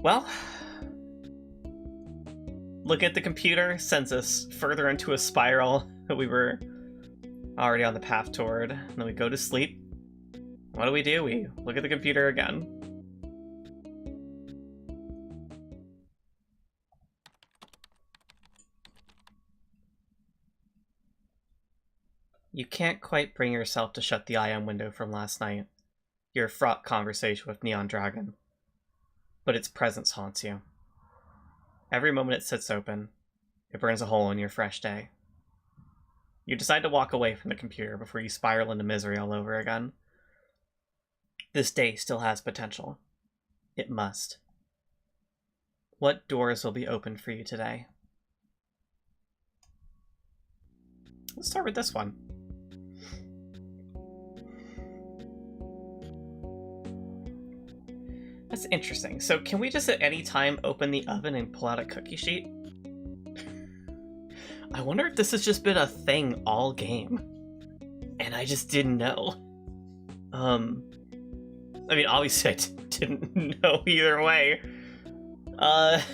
Well, look at the computer sends us further into a spiral that we were already on the path toward. And then we go to sleep. What do? We look at the computer again. You can't quite bring yourself to shut the IM window from last night. Your fraught conversation with Neon Dragon. But its presence haunts you. Every moment it sits open, it burns a hole in your fresh day. You decide to walk away from the computer before you spiral into misery all over again. This day still has potential. It must. What doors will be opened for you today? Let's start with this one. That's interesting. So can we just at any time open the oven and pull out a cookie sheet? I wonder if this has just been a thing all game. And I just didn't know. I mean, obviously I didn't know either way. I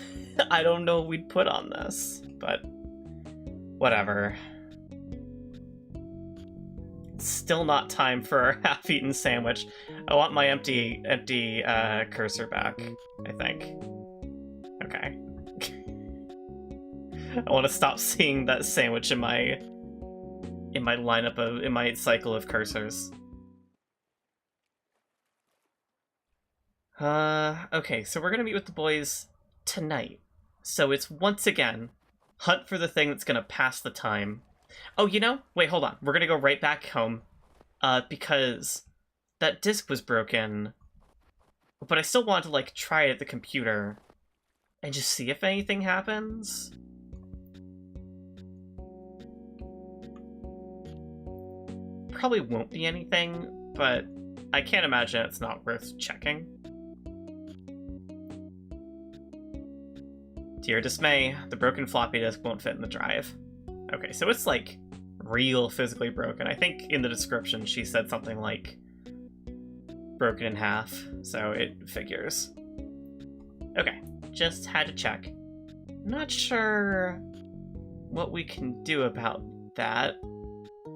don't know what we'd put on this, but whatever. It's still not time for our half-eaten sandwich. I want my empty cursor back, I think. Okay. I want to stop seeing that sandwich in my lineup of in my cycle of cursors. Okay, so we're gonna meet with the boys tonight. So it's once again hunt for the thing that's gonna pass the time. Oh, you know? Wait, hold on. We're gonna go right back home, because that disc was broken, but I still want to, like, try it at the computer and just see if anything happens. Probably won't be anything, but I can't imagine it's not worth checking. To your dismay, the broken floppy disk won't fit in the drive. Okay, so it's, like, real physically broken. I think in the description she said something like broken in half, so it figures. Okay, just had to check. Not sure what we can do about that.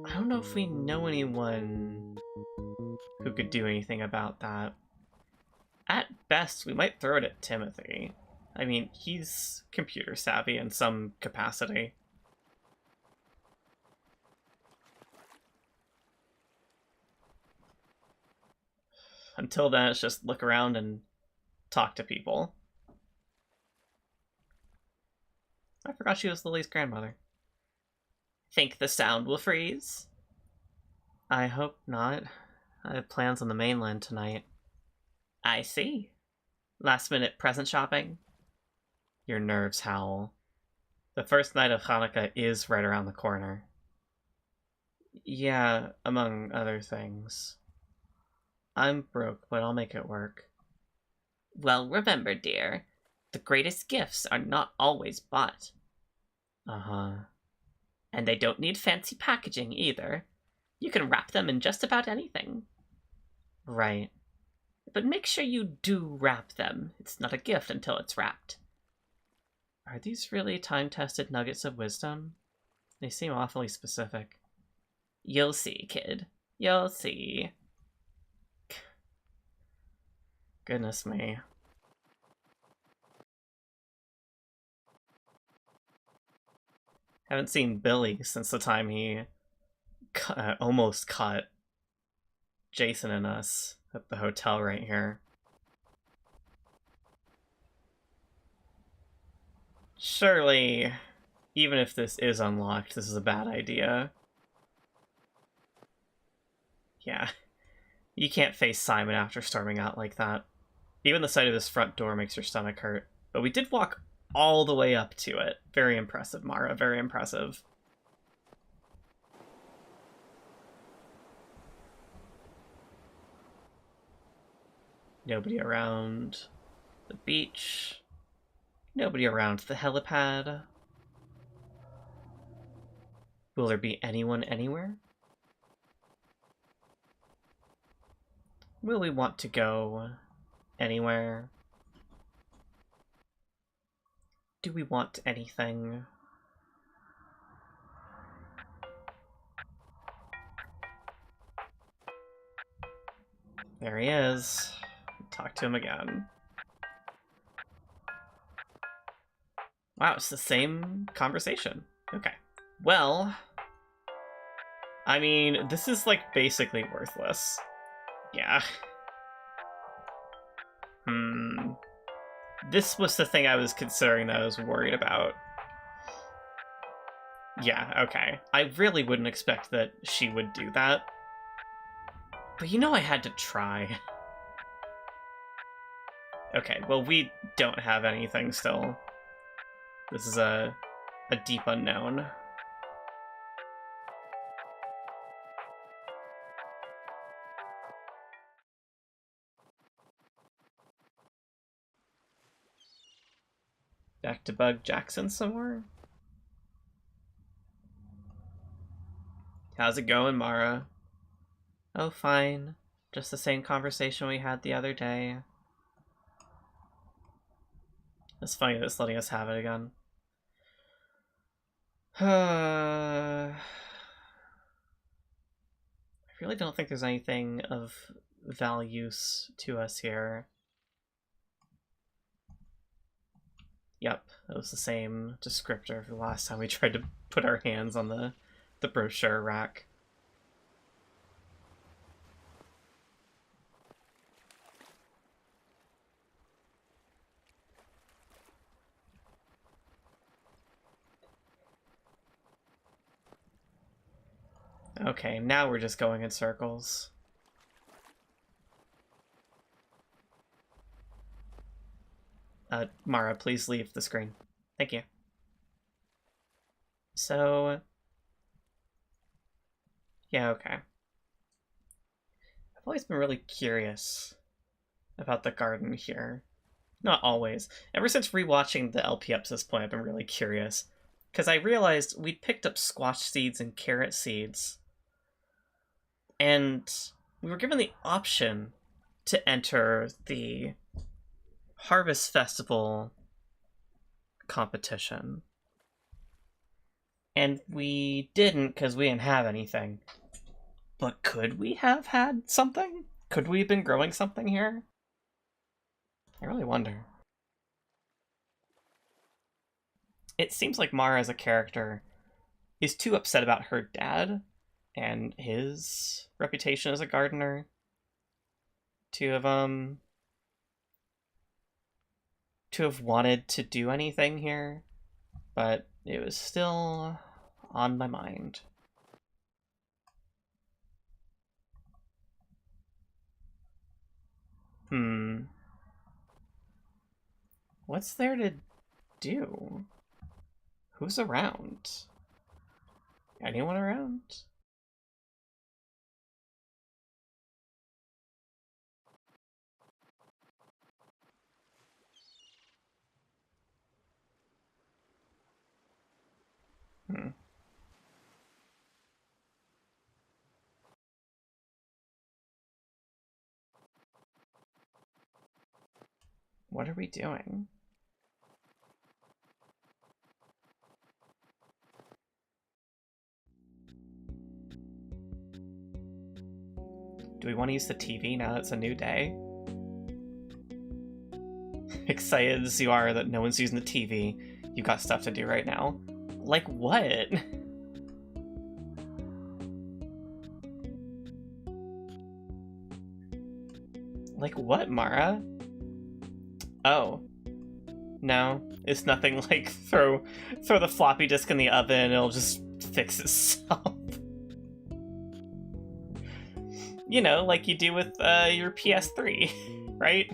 I don't know if we know anyone who could do anything about that. At best, we might throw it at Timothy. I mean, he's computer savvy in some capacity. Until then, it's just look around and talk to people. I forgot she was Lily's grandmother. Think the sound will freeze? I hope not. I have plans on the mainland tonight. I see. Last minute present shopping? Your nerves howl. The first night of Hanukkah is right around the corner. Yeah, among other things. I'm broke, but I'll make it work. Well, remember, dear, the greatest gifts are not always bought. Uh-huh. And they don't need fancy packaging, either. You can wrap them in just about anything. Right. But make sure you do wrap them. It's not a gift until it's wrapped. Are these really time-tested nuggets of wisdom? They seem awfully specific. You'll see, kid. You'll see. Goodness me. Haven't seen Billy since the time he almost caught Jason and us at the hotel right here. Surely, even if this is unlocked, this is a bad idea. Yeah, you can't face Simon after storming out like that. Even the sight of this front door makes your stomach hurt. But we did walk all the way up to it. Very impressive, Mara. Very impressive. Nobody around the beach. Nobody around the helipad. Will there be anyone anywhere? Will we want to go anywhere? Do we want anything? There he is. Talk to him again. Wow, it's the same conversation. Okay. Well, I mean, this is like basically worthless. Yeah. This was the thing I was considering that I was worried about. Yeah, okay. I really wouldn't expect that she would do that. But you know I had to try. Okay, well, we don't have anything still. This is a deep unknown. Back to Bug Jackson somewhere? How's it going, Mara? Oh, fine. Just the same conversation we had the other day. It's funny that it's letting us have it again. I really don't think there's anything of value to us here. Yep, it was the same descriptor for the last time we tried to put our hands on the brochure rack. Okay, now we're just going in circles. Mara, please leave the screen. Thank you. So... yeah, okay. I've always been really curious about the garden here. Not always. Ever since rewatching the LP ups to this point, I've been really curious. Because I realized we'd picked up squash seeds and carrot seeds. And we were given the option to enter the Harvest Festival competition. And we didn't because we didn't have anything. But could we have had something? Could we have been growing something here? I really wonder. It seems like Mara as a character is too upset about her dad and his reputation as a gardener to have wanted to do anything here, but it was still on my mind. What's there to do? Who's around? Anyone around? What are we doing? Do we want to use the TV now that it's a new day? Excited as you are that no one's using the TV, you've got stuff to do right now. Like what? Like what, Mara? Oh. No, it's nothing like throw the floppy disk in the oven and it'll just fix itself. You know, like you do with your PS3, right?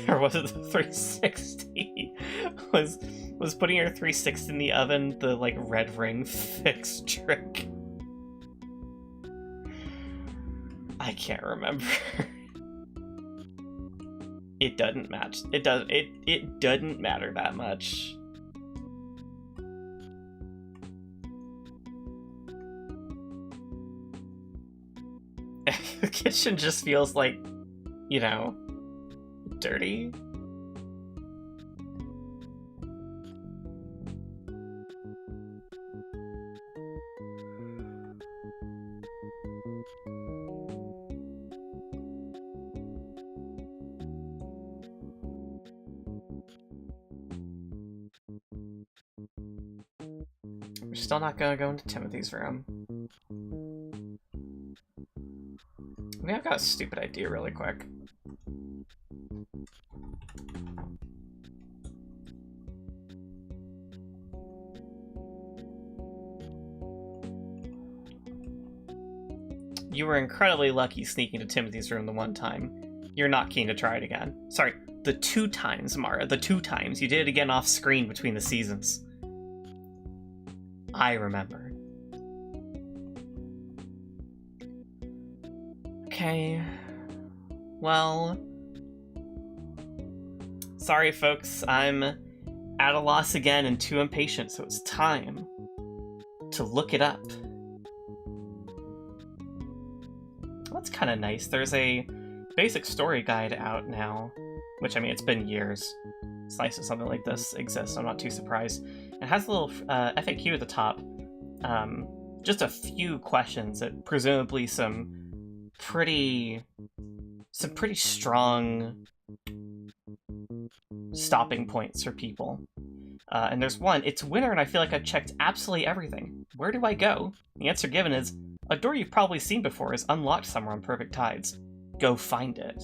Or was it the 360? Was putting your 360 in the oven the like red ring fix trick? I can't remember. It doesn't match. It doesn't matter that much. The kitchen just feels like, you know, dirty. We're still not gonna go into Timothy's room. Maybe I've got a stupid idea really quick. You were incredibly lucky sneaking to Timothy's room the one time. You're not keen to try it again. Sorry, the 2 times, Mara. The 2 times. You did it again off screen between the seasons. I remember. Okay. Well... Sorry, folks. I'm at a loss again and too impatient, so it's time to look it up. That's kind of nice. There's a basic story guide out now, which, I mean, it's been years. It's nice that something like this exists. I'm not too surprised. It has a little FAQ at the top. Just a few questions that presumably some pretty strong stopping points for people. And there's one. It's winter and I feel like I've checked absolutely everything. Where do I go? The answer given is, a door you've probably seen before is unlocked somewhere on perfect tides. Go find it.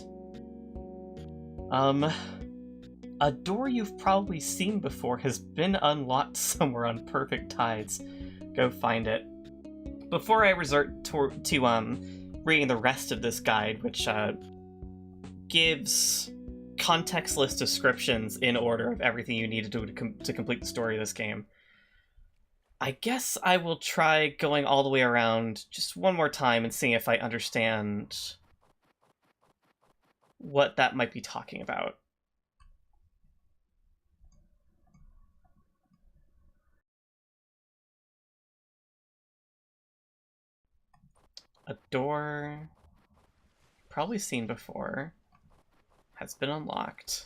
A door you've probably seen before has been unlocked somewhere on perfect tides. Go find it. Before I resort to reading the rest of this guide, which gives contextless descriptions in order of everything you need to do to complete the story of this game, I guess I will try going all the way around just one more time and seeing if I understand what that might be talking about. A door probably seen before has been unlocked.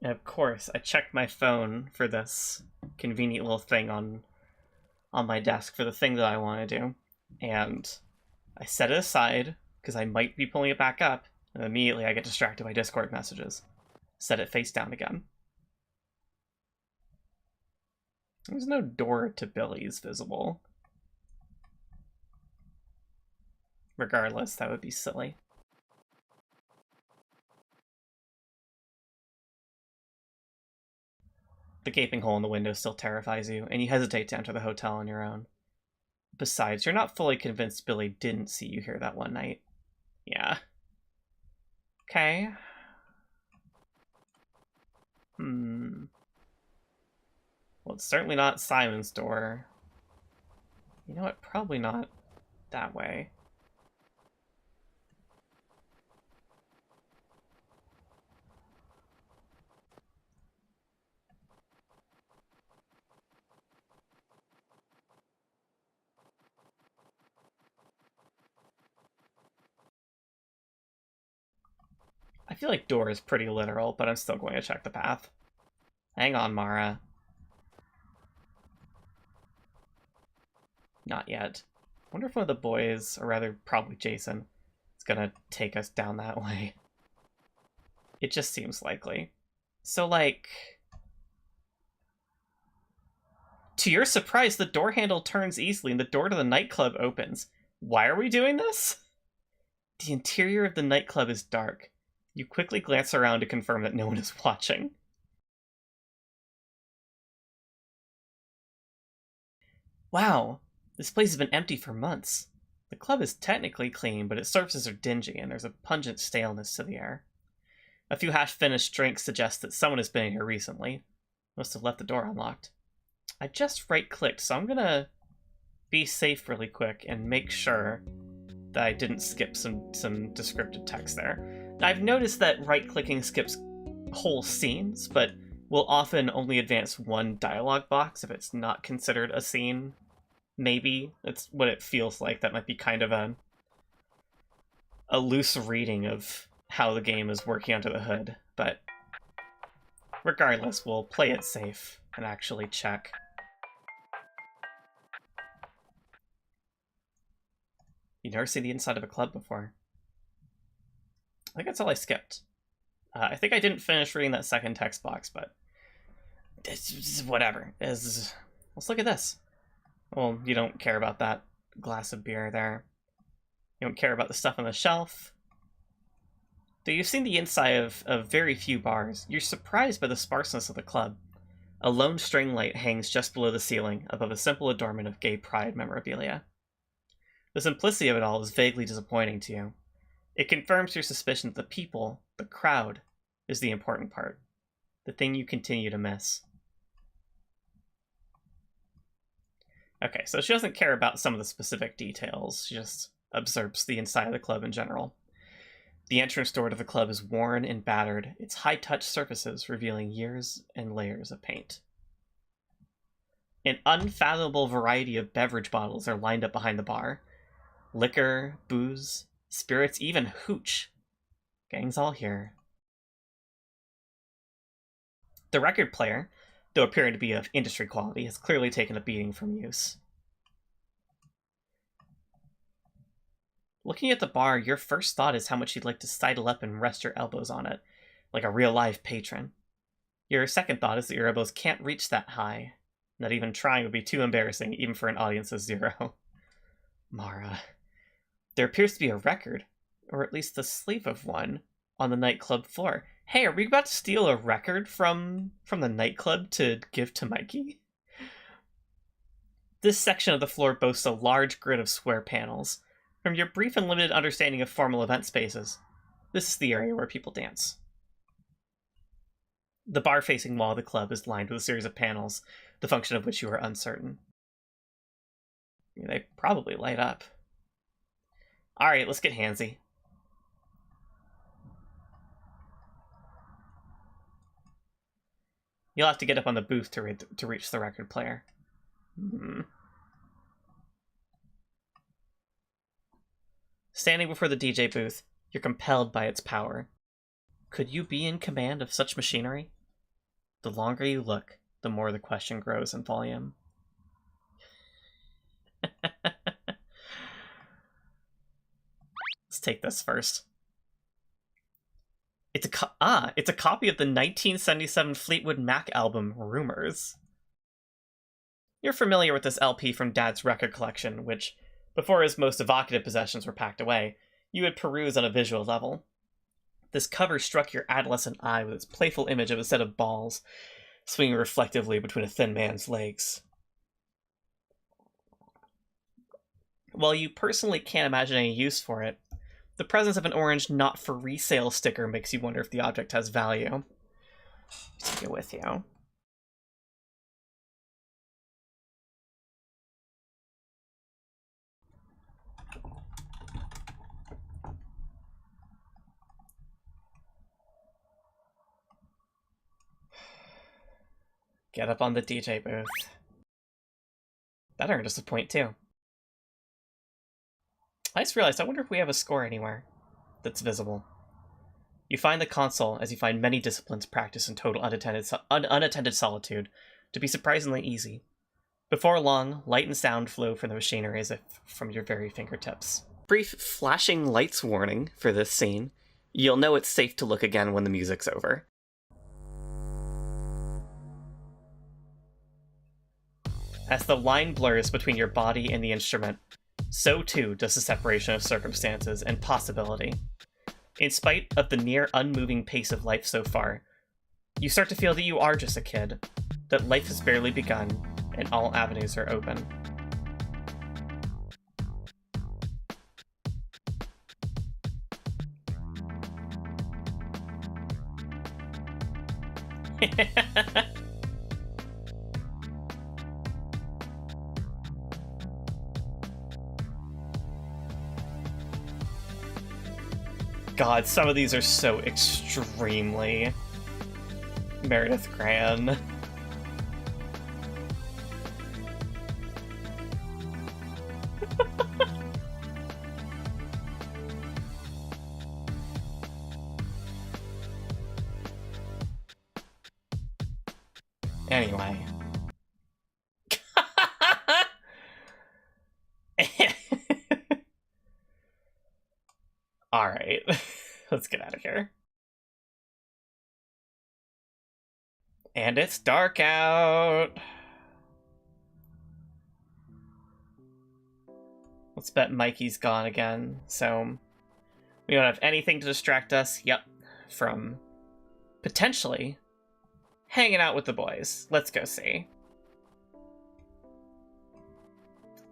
And of course, I checked my phone for this convenient little thing on my desk for the thing that I want to do. And I set it aside, because I might be pulling it back up, and immediately I get distracted by Discord messages. Set it face down again. There's no door to Billy's visible. Regardless, that would be silly. The gaping hole in the window still terrifies you, and you hesitate to enter the hotel on your own. Besides, you're not fully convinced Billy didn't see you here that one night. Yeah. Okay. Well, it's certainly not Simon's door. You know what? Probably not that way. I feel like door is pretty literal, but I'm still going to check the path. Hang on, Mara. Not yet. I wonder if one of the boys, or rather probably Jason, is gonna take us down that way. It just seems likely. So, like... To your surprise, the door handle turns easily and the door to the nightclub opens. Why are we doing this? The interior of the nightclub is dark. You quickly glance around to confirm that no one is watching. Wow, this place has been empty for months. The club is technically clean, but its surfaces are dingy and there's a pungent staleness to the air. A few half-finished drinks suggest that someone has been here recently. Must have left the door unlocked. I just right-clicked, so I'm gonna be safe really quick and make sure that I didn't skip some descriptive text there. I've noticed that right-clicking skips whole scenes, but will often only advance one dialogue box if it's not considered a scene. Maybe. That's what it feels like. That might be kind of a loose reading of how the game is working under the hood, but regardless, we'll play it safe and actually check. You've never seen the inside of a club before. I think that's all I skipped. I think I didn't finish reading that second text box, but it's whatever. Let's look at this. Well, you don't care about that glass of beer there. You don't care about the stuff on the shelf. Though you've seen the inside of very few bars, you're surprised by the sparseness of the club. A lone string light hangs just below the ceiling, above a simple adornment of gay pride memorabilia. The simplicity of it all is vaguely disappointing to you. It confirms your suspicion that the people, the crowd, is the important part. The thing you continue to miss. Okay, so she doesn't care about some of the specific details. She just observes the inside of the club in general. The entrance door to the club is worn and battered, its high-touch surfaces revealing years and layers of paint. An unfathomable variety of beverage bottles are lined up behind the bar. Liquor, booze, spirits, even hooch. Gang's all here. The record player, though appearing to be of industry quality, has clearly taken a beating from use. Looking at the bar, your first thought is how much you'd like to sidle up and rest your elbows on it, like a real-life patron. Your second thought is that your elbows can't reach that high. Not even trying would be too embarrassing, even for an audience of 0. Mara. There appears to be a record, or at least the sleeve of one, on the nightclub floor. Hey, are we about to steal a record from the nightclub to give to Mikey? This section of the floor boasts a large grid of square panels. From your brief and limited understanding of formal event spaces, this is the area where people dance. The bar-facing wall of the club is lined with a series of panels, the function of which you are uncertain. I mean, they probably light up. Alright, let's get handsy. You'll have to get up on the booth to reach the record player. Standing before the DJ booth, you're compelled by its power. Could you be in command of such machinery? The longer you look, the more the question grows in volume. Let's take this first. It's a copy of the 1977 Fleetwood Mac album, Rumors. You're familiar with this LP from Dad's record collection, which, before his most evocative possessions were packed away, you would peruse on a visual level. This cover struck your adolescent eye with its playful image of a set of balls swinging reflectively between a thin man's legs. While you personally can't imagine any use for it, the presence of an orange not for resale sticker makes you wonder if the object has value. Take it with you. Get up on the DJ booth. That earned us a point too. I just realized, I wonder if we have a score anywhere that's visible. You find the console as you find many disciplines practiced in total unattended solitude to be surprisingly easy. Before long, light and sound flow from the machinery as if from your very fingertips. Brief flashing lights warning for this scene. You'll know it's safe to look again when the music's over. As the line blurs between your body and the instrument, so too does the separation of circumstances and possibility. In spite of the near unmoving pace of life so far, you start to feel that you are just a kid, that life has barely begun, and all avenues are open. God, some of these are so extremely Meredith Gran. Anyway. Alright. Let's get out of here. And it's dark out. Let's bet Mikey's gone again, so we don't have anything to distract us, from potentially hanging out with the boys. Let's go see.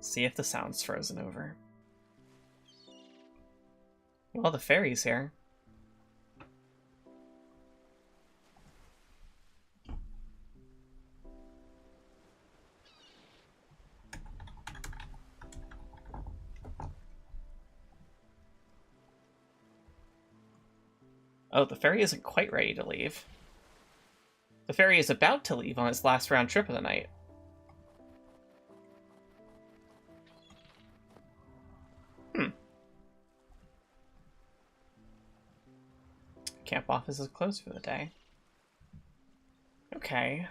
See if the sound's frozen over. Well, the fairy's here. Oh, the fairy isn't quite ready to leave. The fairy is about to leave on its last round trip of the night. Camp office is closed for the day. Okay.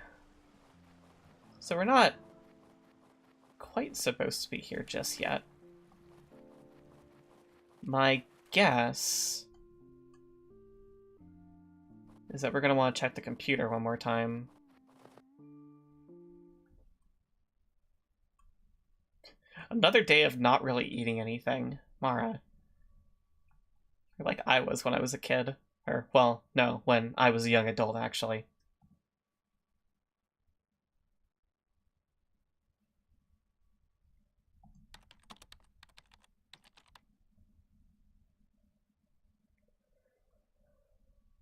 So we're not quite supposed to be here just yet. My guess is that we're going to want to check the computer one more time. Another day of not really eating anything, Mara. Like I was when I was a kid. Or, well, no, when I was a young adult, actually.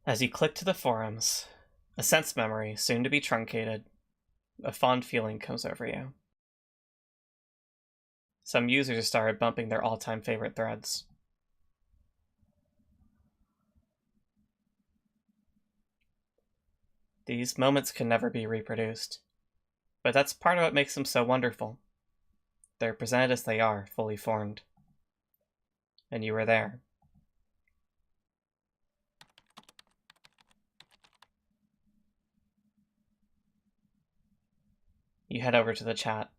As you click to the forums, a sense memory, soon to be truncated, a fond feeling comes over you. Some users started bumping their all-time favorite threads. These moments can never be reproduced, but that's part of what makes them so wonderful. They're presented as they are, fully formed. And you were there. You head over to the chat.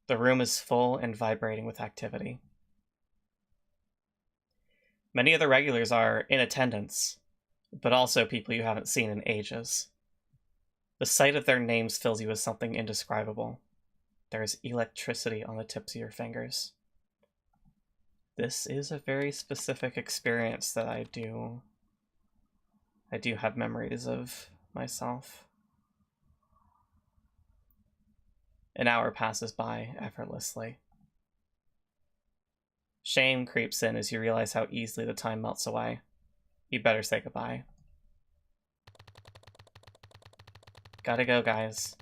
The room is full and vibrating with activity. Many of the regulars are in attendance, but also people you haven't seen in ages. The sight of their names fills you with something indescribable. There is electricity on the tips of your fingers. This is a very specific experience that I do have memories of myself. An hour passes by effortlessly. Shame creeps in as you realize how easily the time melts away. You better say goodbye. Gotta go, guys.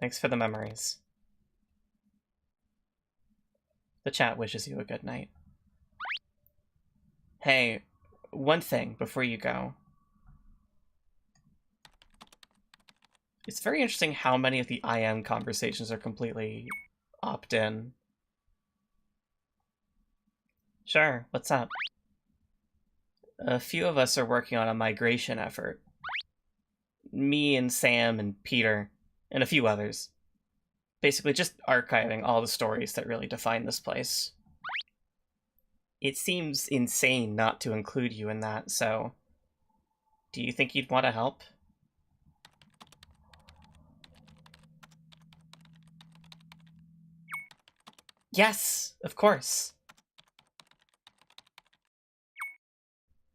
Thanks for the memories. The chat wishes you a good night. Hey, one thing before you go. It's very interesting how many of the IM conversations are completely opt-in. Sure, what's up? A few of us are working on a migration effort. Me and Sam and Peter, and a few others. Basically just archiving all the stories that really define this place. It seems insane not to include you in that, so do you think you'd want to help? Yes, of course.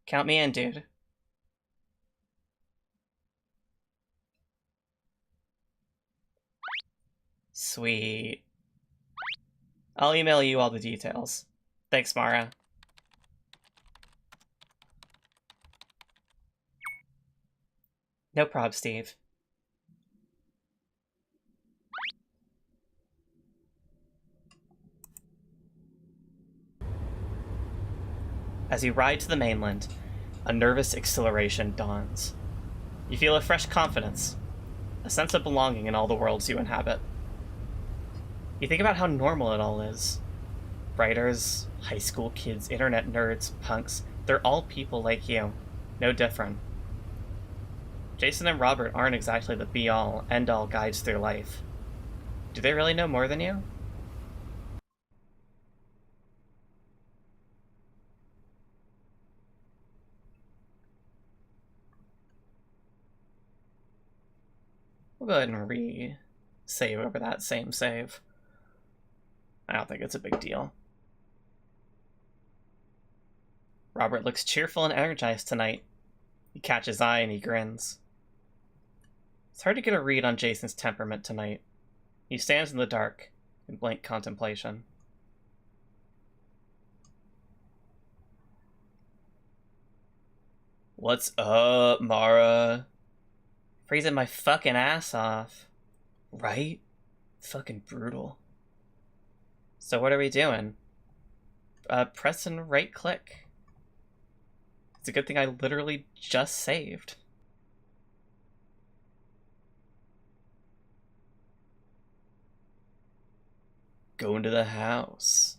Count me in, dude. Sweet. I'll email you all the details. Thanks, Mara. No prob, Steve. As you ride to the mainland, a nervous exhilaration dawns. You feel a fresh confidence, a sense of belonging in all the worlds you inhabit. You think about how normal it all is. Writers, high school kids, internet nerds, punks, they're all people like you. No different. Jason and Robert aren't exactly the be-all, end-all guides through life. Do they really know more than you? We'll go ahead and re-save over that same save. I don't think it's a big deal. Robert looks cheerful and energized tonight. You catch his eye and he grins. It's hard to get a read on Jason's temperament tonight. He stands in the dark, in blank contemplation. What's up, Mara? Freezing my fucking ass off. Right? Fucking brutal. So what are we doing? Press and right click. It's a good thing I literally just saved. Go into the house.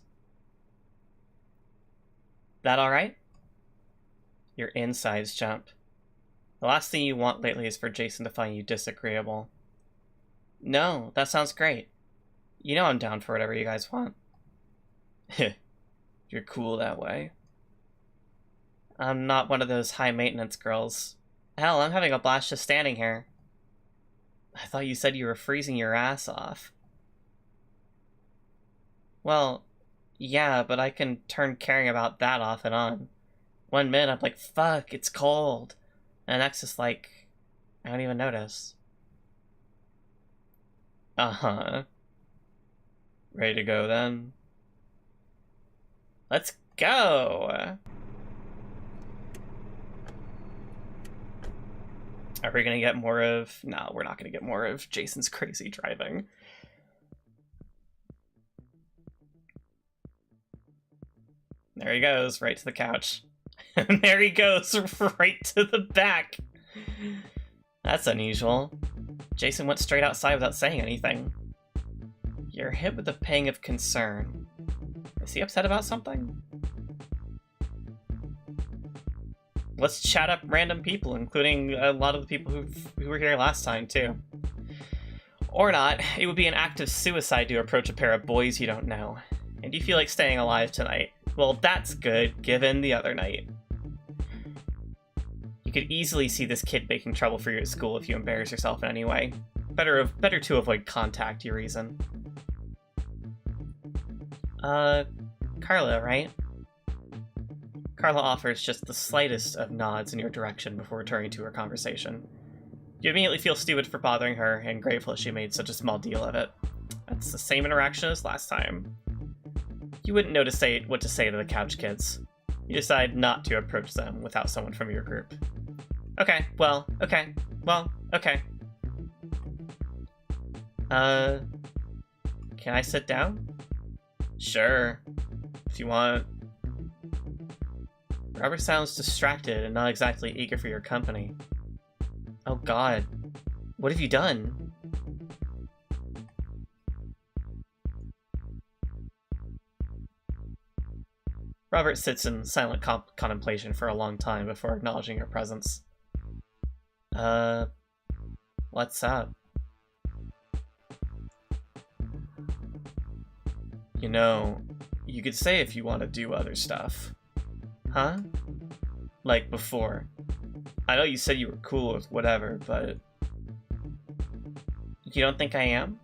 That alright? Your insides jump. The last thing you want lately is for Jason to find you disagreeable. No, that sounds great. You know I'm down for whatever you guys want. You're cool that way. I'm not one of those high-maintenance girls. Hell, I'm having a blast just standing here. I thought you said you were freezing your ass off. Well, yeah, but I can turn caring about that off and on. 1 minute I'm like, fuck, it's cold. And the next is like, I don't even notice. Uh-huh. Ready to go then? Let's go! Are we gonna get more of... No, we're not gonna get more of Jason's crazy driving. There he goes, right to the couch. And there he goes, right to the back. That's unusual. Jason went straight outside without saying anything. You're hit with a pang of concern. Is he upset about something? Let's chat up random people, including a lot of the people who were here last time, too. Or not. It would be an act of suicide to approach a pair of boys you don't know. And you feel like staying alive tonight. Well, that's good, given the other night. You could easily see this kid making trouble for you at school if you embarrass yourself in any way. Better to avoid contact, you reason. Carla, right? Carla offers just the slightest of nods in your direction before returning to her conversation. You immediately feel stupid for bothering her, and grateful she made such a small deal of it. That's the same interaction as last time. You wouldn't know what to say to the couch kids. You decide not to approach them without someone from your group. Okay. Can I sit down? Sure, if you want. Robert sounds distracted and not exactly eager for your company. Oh god, what have you done? Robert sits in silent contemplation for a long time before acknowledging your presence. What's up? You know, you could say if you want to do other stuff. Huh? Like before. I know you said you were cool with whatever, but... You don't think I am?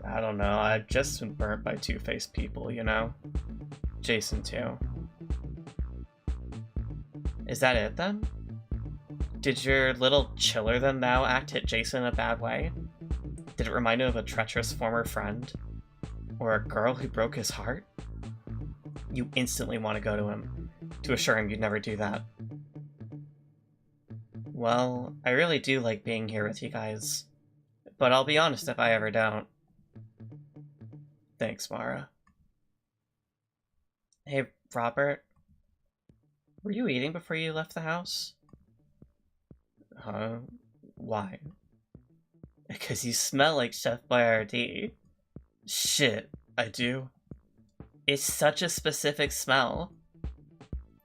I don't know, I've just been burnt by two-faced people, you know? Jason, too. Is that it, then? Did your little chiller-than-thou act hit Jason in a bad way? Did it remind him of a treacherous former friend? Or a girl who broke his heart? You instantly want to go to him, to assure him you'd never do that. Well, I really do like being here with you guys. But I'll be honest if I ever don't. Thanks, Mara. Hey, Robert. Were you eating before you left the house? Huh? Why? Because you smell like Chef Boyardee. Shit, I do. It's such a specific smell.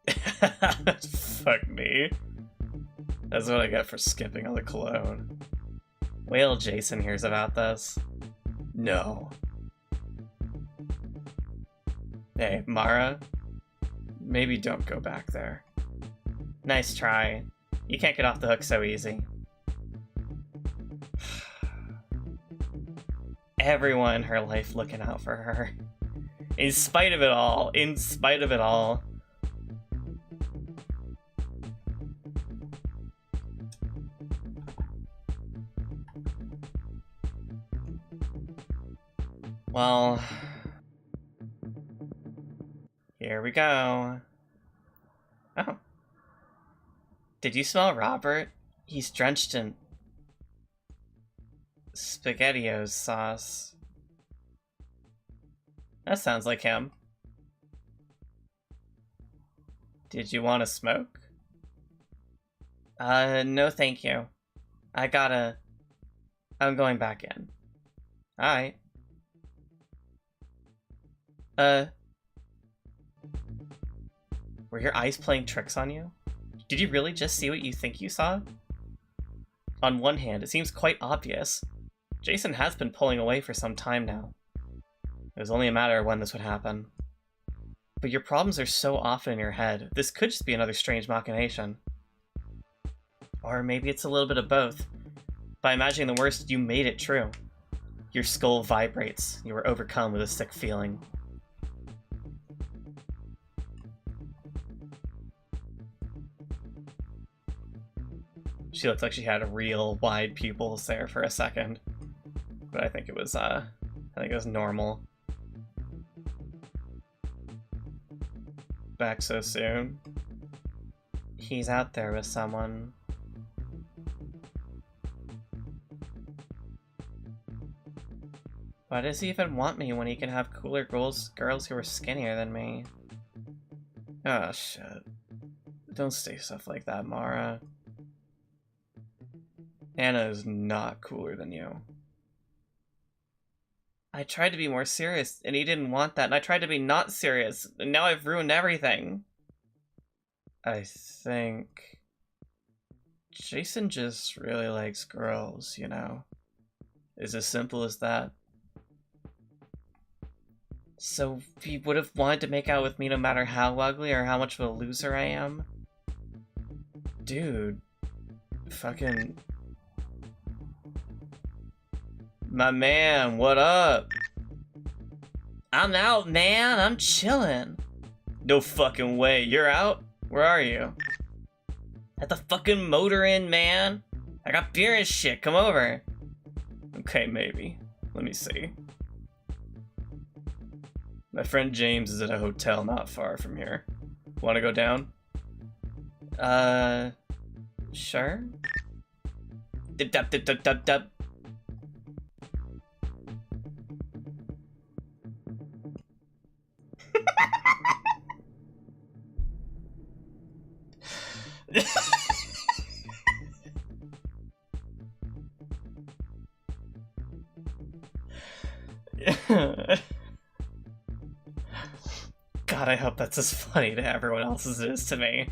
Fuck me. That's what I get for skipping on the cologne. Wait till Jason hears about this. No. Hey, Mara. Maybe don't go back there. Nice try. You can't get off the hook so easy. everyone in her life looking out for her. In spite of it all. In spite of it all. Well, here we go. Oh. Did you smell Robert? He's drenched in SpaghettiOs sauce. That sounds like him. Did you want to smoke? No thank you. I'm going back in. Alright. Were your eyes playing tricks on you? Did you really just see what you think you saw? On one hand, it seems quite obvious. Jason has been pulling away for some time now. It was only a matter of when this would happen. But your problems are so often in your head, this could just be another strange machination. Or maybe it's a little bit of both. By imagining the worst, you made it true. Your skull vibrates. You are overcome with a sick feeling. She looked like she had real wide pupils there for a second. But I think it was normal. Back so soon. He's out there with someone. Why does he even want me when he can have cooler girls who are skinnier than me? Oh shit. Don't say stuff like that, Mara. Anna is not cooler than you. I tried to be more serious, and he didn't want that, and I tried to be not serious, and now I've ruined everything. I think Jason just really likes girls, you know? It's as simple as that. So he would have wanted to make out with me no matter how ugly or how much of a loser I am? Dude. Fucking... My man, what up? I'm out, man. I'm chilling. No fucking way. You're out? Where are you? At the fucking Motor Inn, man. I got beer and shit. Come over. Okay, maybe. Let me see. My friend James is at a hotel not far from here. Want to go down? Sure. Dip, dip, dip, dip, dip, dip. God, I hope that's as funny to everyone else as it is to me.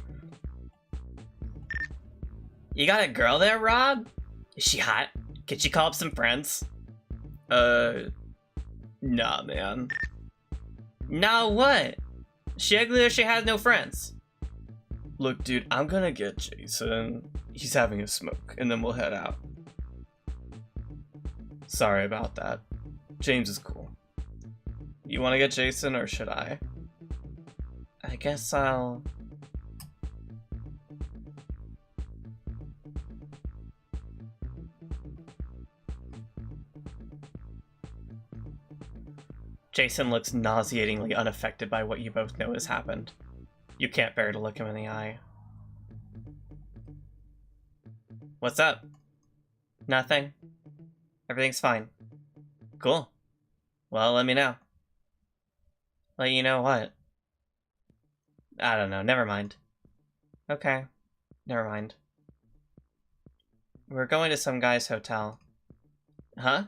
You got a girl there, Rob? Is she hot? Can she call up some friends? Nah, man. Nah, what? She ugly or she has no friends? Look, dude, I'm gonna get Jason. He's having a smoke, and then we'll head out. Sorry about that. James is cool. You wanna get Jason, or should I? I guess I'll... Jason looks nauseatingly unaffected by what you both know has happened. You can't bear to look him in the eye. What's up? Nothing. Everything's fine. Cool. Well, let me know. Let you know what? I don't know, never mind. Okay, never mind. We're going to some guy's hotel. Huh?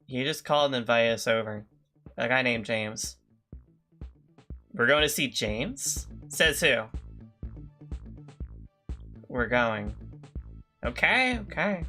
He just called and invited us over. A guy named James. We're going to see James? Says who? We're going. Okay, okay.